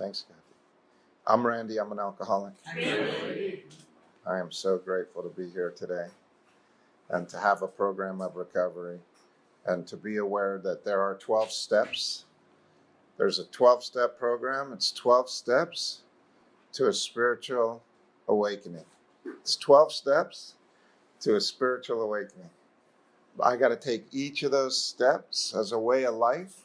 Thanks, Kathy. I'm Randy. I'm an alcoholic. I am so grateful to be here today and to have a program of recovery and to be aware that there are 12 steps. There's a 12-step program. It's 12 steps to a spiritual awakening. It's 12 steps to a spiritual awakening. I got to take each of those steps as a way of life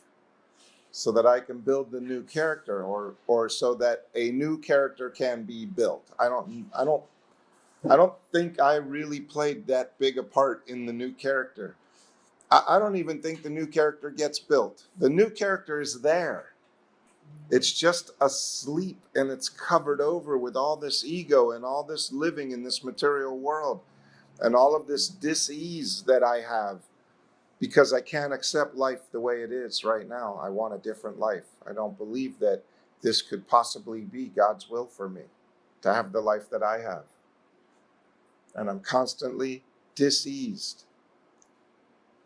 so that I can build the new character, or so that a new character can be built. I don't think I really played that big a part in the new character. I don't even think the new character gets built. The new character is there. It's just asleep, and it's covered over with all this ego and all this living in this material world and all of this dis-ease that I have because I can't accept life the way it is right now. I want a different life. I don't believe that this could possibly be God's will for me, to have the life that I have. And I'm constantly dis-eased.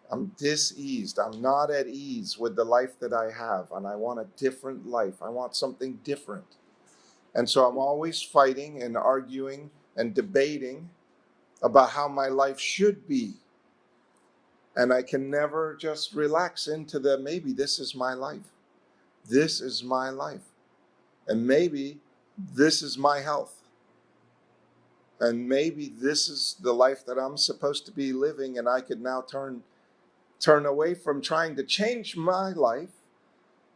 I'm dis-eased. I'm not at ease with the life that I have, and I want a different life. I want something different. And so I'm always fighting and arguing and debating about how my life should be. And I can never just relax into maybe this is my life. This is my life. And maybe this is my health. And maybe this is the life that I'm supposed to be living, and I could now turn away from trying to change my life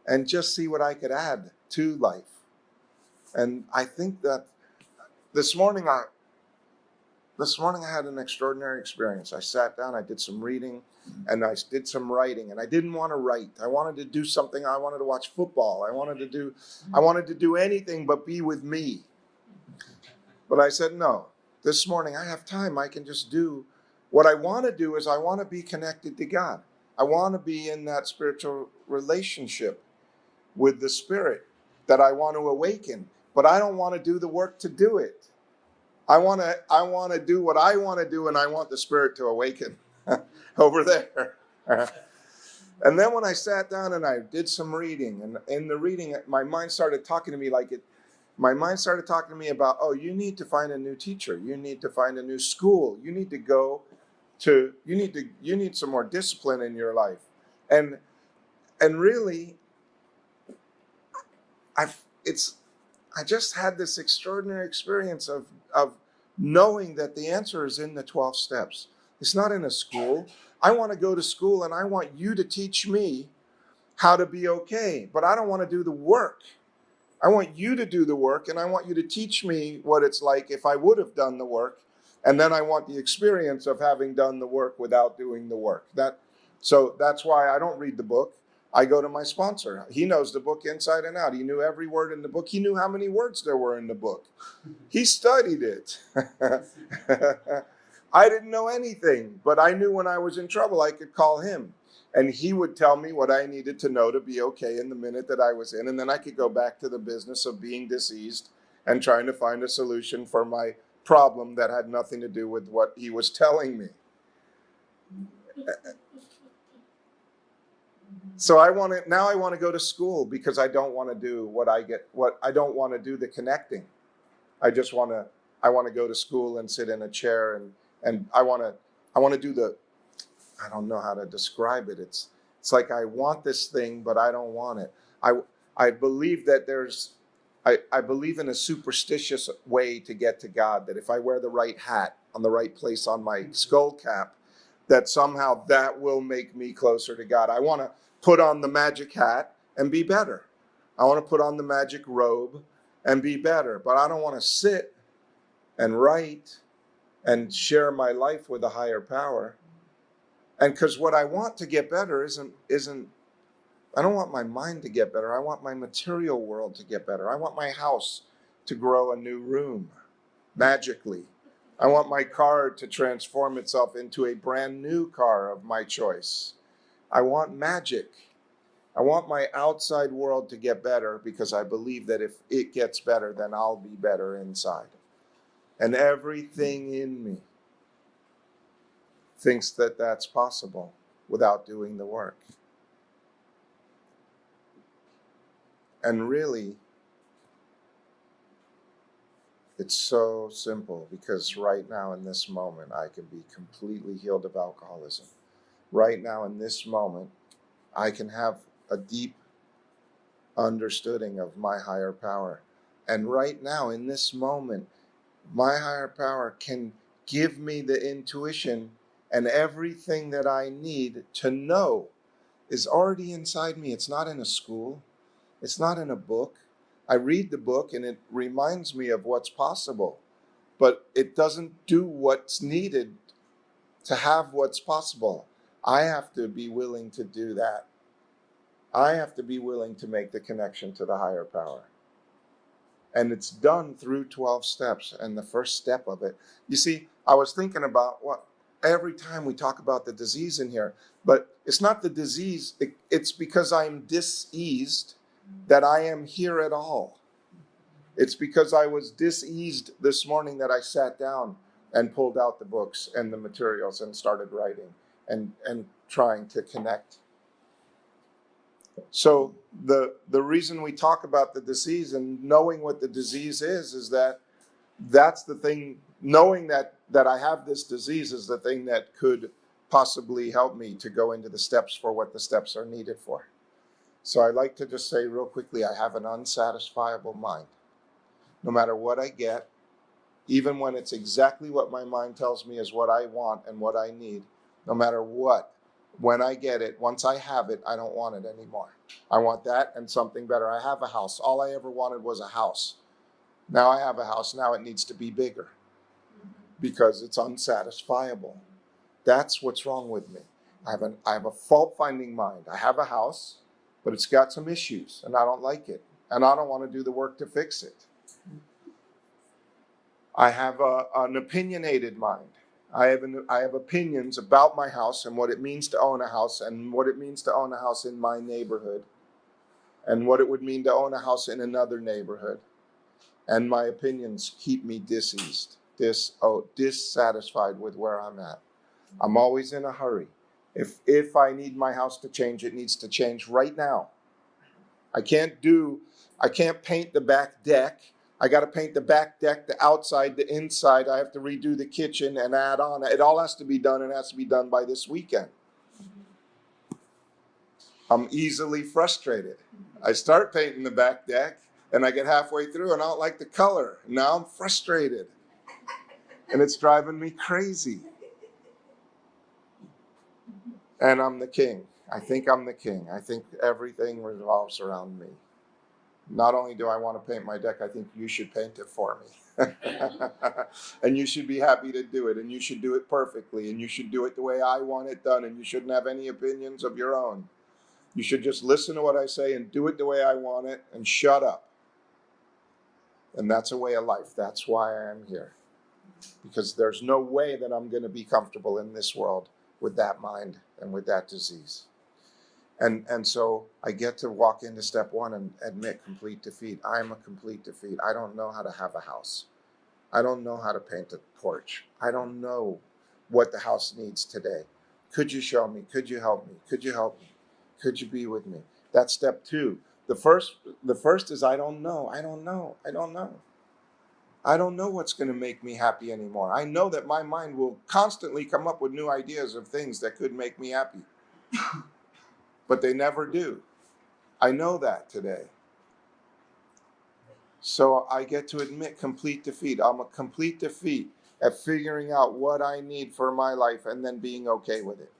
and just see what I could add to life. And I think that this morning I had an extraordinary experience. I sat down, I did some reading, and I did some writing, and I didn't want to write. I wanted to do something. I wanted to watch football. I wanted to do anything but be with me. But I said, no, this morning I have time. I can just do what I want to do. Is I want to be connected to God. I want to be in that spiritual relationship with the Spirit that I want to awaken. But I don't want to do the work to do it. I want to do what I want to do, and I want the Spirit to awaken over there. And then when I sat down and I did some reading, and in the reading, my mind started talking to me about, oh, you need to find a new teacher. You need to find a new school. You need some more discipline in your life. And really, I just had this extraordinary experience of knowing that the answer is in the 12 steps. It's not in a school. I want to go to school, and I want you to teach me how to be okay, but I don't want to do the work. I want you to do the work, and I want you to teach me what it's like if I would have done the work, and then I want the experience of having done the work without doing the work. So that's why I don't read the book. I go to my sponsor. He knows the book inside and out. He knew every word in the book. He knew how many words there were in the book. He studied it. I didn't know anything, but I knew when I was in trouble, I could call him. And he would tell me what I needed to know to be okay in the minute that I was in. And then I could go back to the business of being diseased and trying to find a solution for my problem that had nothing to do with what he was telling me. So I want to go to school because I don't want to do I don't want to do the connecting. I want to go to school and sit in a chair and I want to do I don't know how to describe it. It's like I want this thing, but I don't want it. I believe that I believe in a superstitious way to get to God, that if I wear the right hat on the right place on my skull cap, that somehow that will make me closer to God. I want to put on the magic hat and be better. I want to put on the magic robe and be better, but I don't want to sit and write and share my life with a higher power. And because what I want to get better isn't, I don't want my mind to get better. I want my material world to get better. I want my house to grow a new room magically. I want my car to transform itself into a brand new car of my choice. I want magic. I want my outside world to get better because I believe that if it gets better, then I'll be better inside. And everything in me thinks that that's possible without doing the work. And really, It's so simple, because right now in this moment, I can be completely healed of alcoholism. Right now in this moment, I can have a deep understanding of my higher power. And right now in this moment, my higher power can give me the intuition, and everything that I need to know is already inside me. It's not in a school. It's not in a book. I read the book and it reminds me of what's possible, but it doesn't do what's needed to have what's possible. I have to be willing to do that. I have to be willing to make the connection to the higher power. And it's done through 12 steps. And the first step of it, you see, I was thinking about what every time we talk about the disease in here, but it's not the disease. It's because I'm diseased that I am here at all. It's because I was diseased this morning that I sat down and pulled out the books and the materials and started writing and trying to connect. So the reason we talk about the disease and knowing what the disease is that that's the thing. Knowing that I have this disease is the thing that could possibly help me to go into the steps for what the steps are needed for. So I like to just say real quickly, I have an unsatisfiable mind. No matter what I get, even when it's exactly what my mind tells me is what I want and what I need, no matter what, when I get it, once I have it, I don't want it anymore. I want that and something better. I have a house. All I ever wanted was a house. Now I have a house. Now it needs to be bigger because it's unsatisfiable. That's what's wrong with me. I have a fault-finding mind. I have a house, but it's got some issues, and I don't like it, and I don't want to do the work to fix it. I have an opinionated mind. I have opinions about my house and what it means to own a house and what it means to own a house in my neighborhood and what it would mean to own a house in another neighborhood. And my opinions keep me dissatisfied with where I'm at. I'm always in a hurry. If I need my house to change, it needs to change right now. I can't paint the back deck. I got to paint the back deck, the outside, the inside. I have to redo the kitchen and add on. It all has to be done, and it has to be done by this weekend. I'm easily frustrated. I start painting the back deck, and I get halfway through, and I don't like the color. Now I'm frustrated, and it's driving me crazy. And I'm the king. I think I'm the king. I think everything revolves around me. Not only do I want to paint my deck, I think you should paint it for me. And you should be happy to do it, and you should do it perfectly, and you should do it the way I want it done, and you shouldn't have any opinions of your own. You should just listen to what I say and do it the way I want it and shut up. And that's a way of life. That's why I am here. Because there's no way that I'm going to be comfortable in this world with that mind and with that disease. And so I get to walk into step one and admit complete defeat. I'm a complete defeat. I don't know how to have a house. I don't know how to paint a porch. I don't know what the house needs today. Could you show me? Could you help me? Could you help me? Could you be with me? That's step two. The first is I don't know. I don't know. I don't know. I don't know what's going to make me happy anymore. I know that my mind will constantly come up with new ideas of things that could make me happy. But they never do. I know that today. So I get to admit complete defeat. I'm a complete defeat at figuring out what I need for my life and then being okay with it.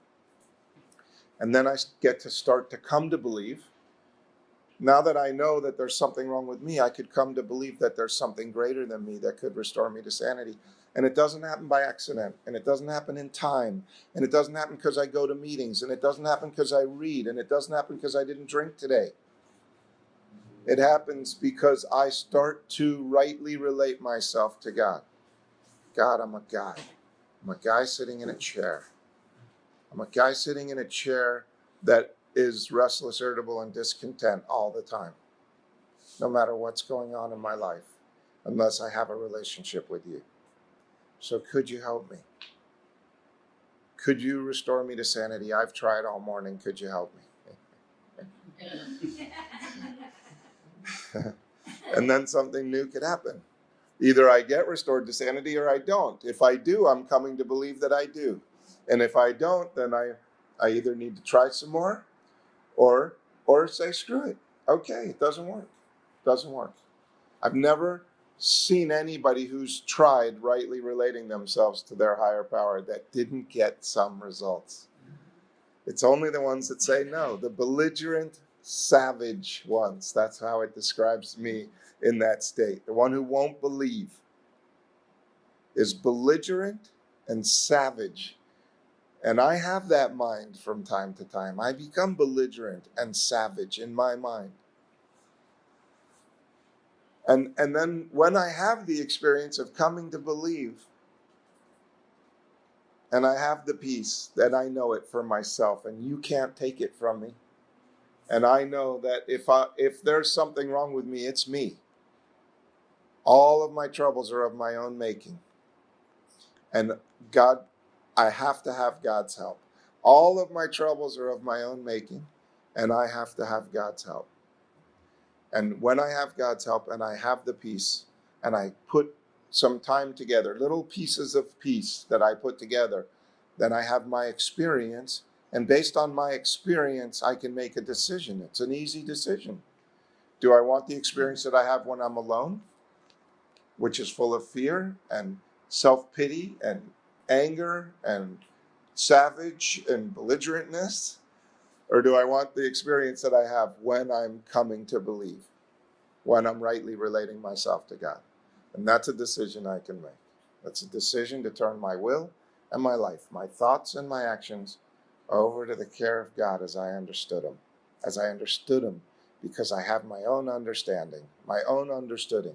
And then I get to start to come to believe. Now that I know that there's something wrong with me, I could come to believe that there's something greater than me that could restore me to sanity. And it doesn't happen by accident, and it doesn't happen in time, and it doesn't happen because I go to meetings, and it doesn't happen because I read, and it doesn't happen because I didn't drink today. It happens because I start to rightly relate myself to God. God, I'm a guy. I'm a guy sitting in a chair. I'm a guy sitting in a chair that is restless, irritable, and discontent all the time, no matter what's going on in my life, unless I have a relationship with you. So could you help me? Could you restore me to sanity? I've tried all morning. Could you help me? And then something new could happen. Either I get restored to sanity or I don't. If I do, I'm coming to believe that I do. And if I don't, then I either need to try some more or say, screw it. Okay, it doesn't work. Doesn't work. I've never seen anybody who's tried rightly relating themselves to their higher power that didn't get some results. It's only the ones that say no, the belligerent, savage ones. That's how it describes me in that state. The one who won't believe is belligerent and savage. And I have that mind from time to time. I become belligerent and savage in my mind. And then when I have the experience of coming to believe, and I have the peace that I know it for myself, and you can't take it from me. And I know that if there's something wrong with me, it's me. All of my troubles are of my own making. And God, I have to have God's help. All of my troubles are of my own making, and I have to have God's help. And when I have God's help and I have the peace, and I put some time together, little pieces of peace that I put together, then I have my experience. And based on my experience, I can make a decision. It's an easy decision. Do I want the experience that I have when I'm alone, which is full of fear and self-pity and anger and savage and belligerentness? Or do I want the experience that I have when I'm coming to believe, when I'm rightly relating myself to God? And that's a decision I can make. That's a decision to turn my will and my life, my thoughts and my actions, over to the care of God as I understood Him. As I understood Him, because I have my own understanding, my own understanding.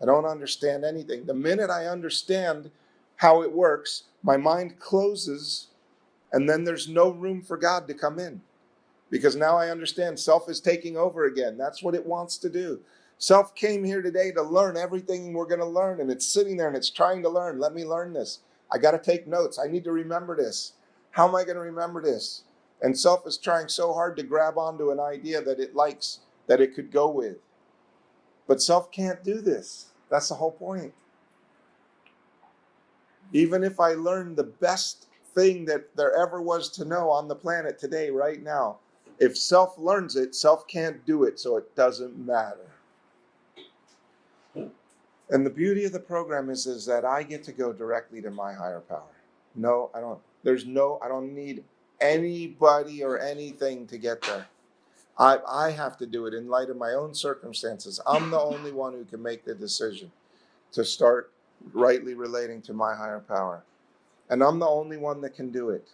I don't understand anything. The minute I understand how it works, my mind closes, and then there's no room for God to come in. Because now I understand self is taking over again. That's what it wants to do. Self came here today to learn everything we're going to learn, and it's sitting there and it's trying to learn. Let me learn this. I got to take notes. I need to remember this. How am I going to remember this? And self is trying so hard to grab onto an idea that it likes, that it could go with. But self can't do this. That's the whole point. Even if I learn the best thing that there ever was to know on the planet today, right now, if self learns it, self can't do it, so it doesn't matter. And the beauty of the program is that I get to go directly to my higher power. No, I don't. I don't need anybody or anything to get there. I have to do it in light of my own circumstances. I'm the only one who can make the decision to start rightly relating to my higher power. And I'm the only one that can do it.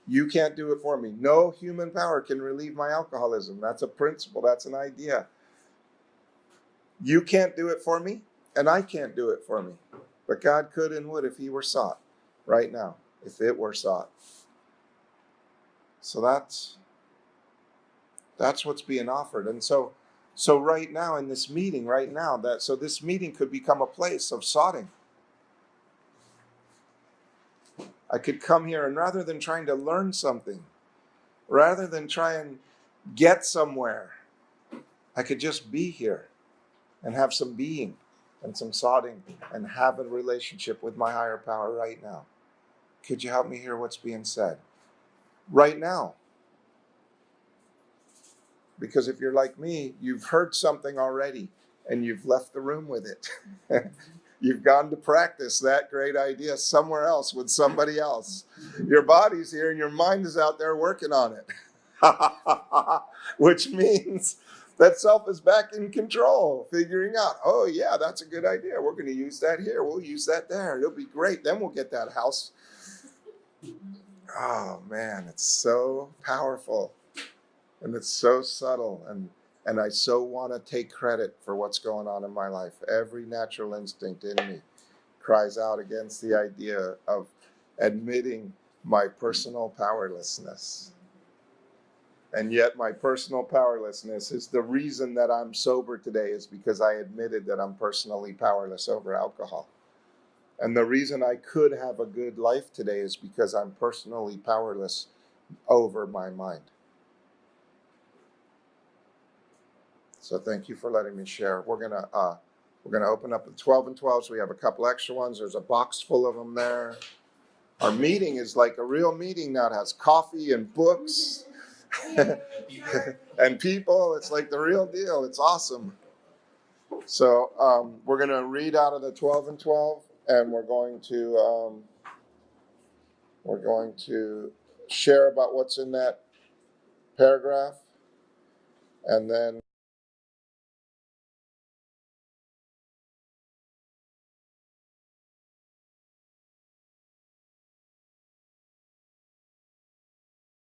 You can't do it for me. No human power can relieve my alcoholism. That's a principle. That's an idea. You can't do it for me, and I can't do it for me. But God could and would if He were sought right now, if it were sought. So that's what's being offered. And so right now in this meeting, so this meeting could become a place of soughting. I could come here, and rather than trying to learn something, rather than try and get somewhere, I could just be here and have some being and some soughting and have a relationship with my higher power right now. Could you help me hear what's being said? Right now. Because if you're like me, you've heard something already and you've left the room with it. You've gone to practice that great idea somewhere else with somebody else. Your body's here and your mind is out there working on it. Which means that self is back in control, figuring out, oh yeah, that's a good idea. We're going to use that here. We'll use that there. It'll be great. Then we'll get that house. Oh man, it's so powerful. And it's so subtle. And I so want to take credit for what's going on in my life. Every natural instinct in me cries out against the idea of admitting my personal powerlessness. And yet my personal powerlessness is the reason that I'm sober today, is because I admitted that I'm personally powerless over alcohol. And the reason I could have a good life today is because I'm personally powerless over my mind. So thank you for letting me share. We're going to We're going to open up the 12 and 12, so we have a couple extra ones. There's a box full of them there. Our meeting is like a real meeting now. It has coffee and books and people. It's like the real deal. It's awesome. So we're going to read out of the 12 and 12, and we're going to share about what's in that paragraph, and then